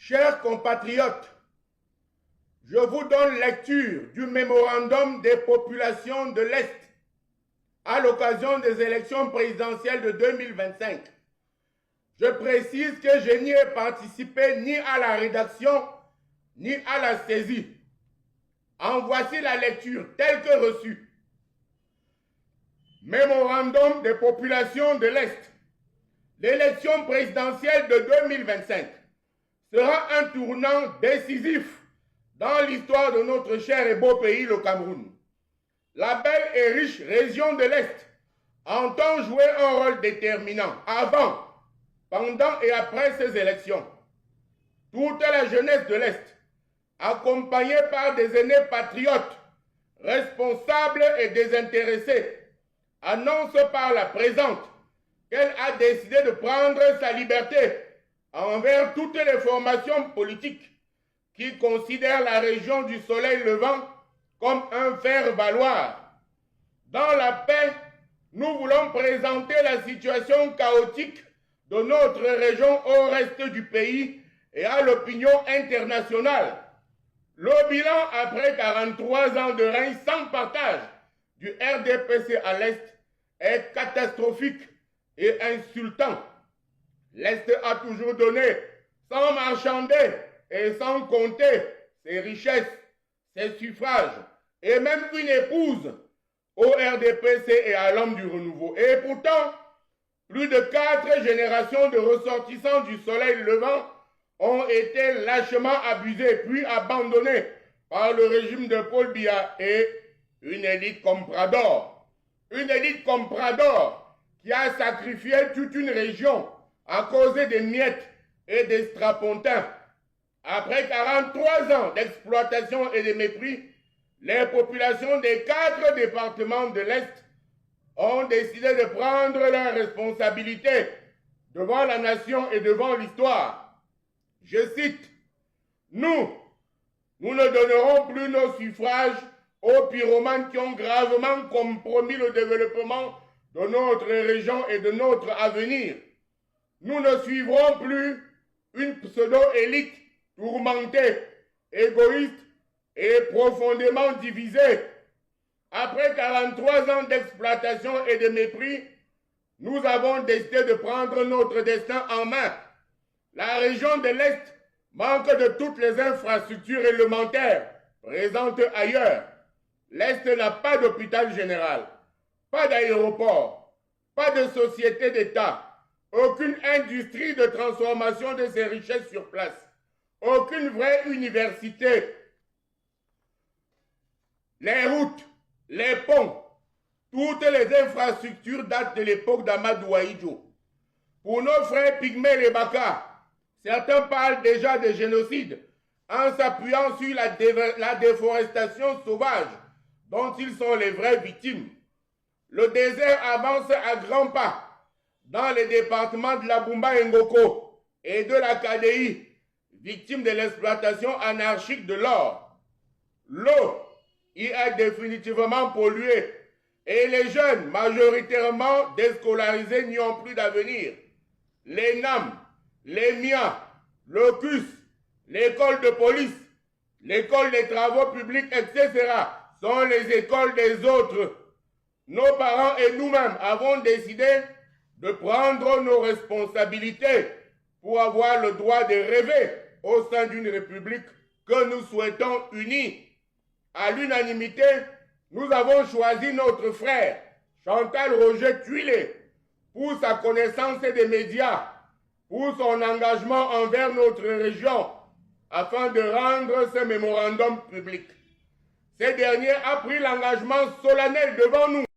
Chers compatriotes, je vous donne lecture du mémorandum des populations de l'Est à l'occasion des élections présidentielles de 2025. Je précise que je n'y ai participé ni à la rédaction ni à la saisie. En voici la lecture telle que reçue. Mémorandum des populations de l'Est. L'élection présidentielle de 2025 sera un tournant décisif dans l'histoire de notre cher et beau pays, le Cameroun. La belle et riche région de l'Est entend jouer un rôle déterminant avant, pendant et après ces élections. Toute la jeunesse de l'Est, accompagnée par des aînés patriotes, responsables et désintéressés, annonce par la présente qu'elle a décidé de prendre sa liberté envers toutes les formations politiques qui considèrent la région du soleil levant comme un faire-valoir. Dans la paix, nous voulons présenter la situation chaotique de notre région au reste du pays et à l'opinion internationale. Le bilan après 43 ans de règne sans partage du RDPC à l'Est est catastrophique et insultant. L'Est a toujours donné sans marchander et sans compter ses richesses, ses suffrages et même une épouse au RDPC et à l'homme du renouveau. Et pourtant, plus de 4 générations de ressortissants du soleil levant ont été lâchement abusés puis abandonnés par le régime de Paul Biya et une élite comprador. Une élite comprador qui a sacrifié toute une région à cause des miettes et des strapontins. Après 43 ans d'exploitation et de mépris, les populations des 4 départements de l'Est ont décidé de prendre leurs responsabilités devant la nation et devant l'histoire. Je cite, « Nous ne donnerons plus nos suffrages aux pyromanes qui ont gravement compromis le développement de notre région et de notre avenir. Nous ne suivrons plus une pseudo-élite tourmentée, égoïste et profondément divisée. Après 43 ans d'exploitation et de mépris, nous avons décidé de prendre notre destin en main. La région de l'Est manque de toutes les infrastructures élémentaires présentes ailleurs. L'Est n'a pas d'hôpital général, pas d'aéroport, pas de société d'État, aucune industrie de transformation de ses richesses sur place, aucune vraie université. Les routes, les ponts, toutes les infrastructures datent de l'époque d'Amadou Ahidjo. Pour nos frères pygmées les Baka, certains parlent déjà de génocide en s'appuyant sur la déforestation sauvage dont ils sont les vraies victimes. Le désert avance à grands pas dans les départements de la Bumba Ngoko et de la KDI, victimes de l'exploitation anarchique de l'or. L'eau y est définitivement polluée et les jeunes, majoritairement déscolarisés, n'y ont plus d'avenir. Les NAM, les MIA, le CUS, l'école de police, l'école des travaux publics, etc. sont les écoles des autres. Nos parents et nous-mêmes avons décidé de prendre nos responsabilités pour avoir le droit de rêver au sein d'une république que nous souhaitons unie. À l'unanimité, nous avons choisi notre frère, Chantal Roger Tuilé, pour sa connaissance des médias, pour son engagement envers notre région, afin de rendre ce mémorandum public. Ce dernier a pris l'engagement solennel devant nous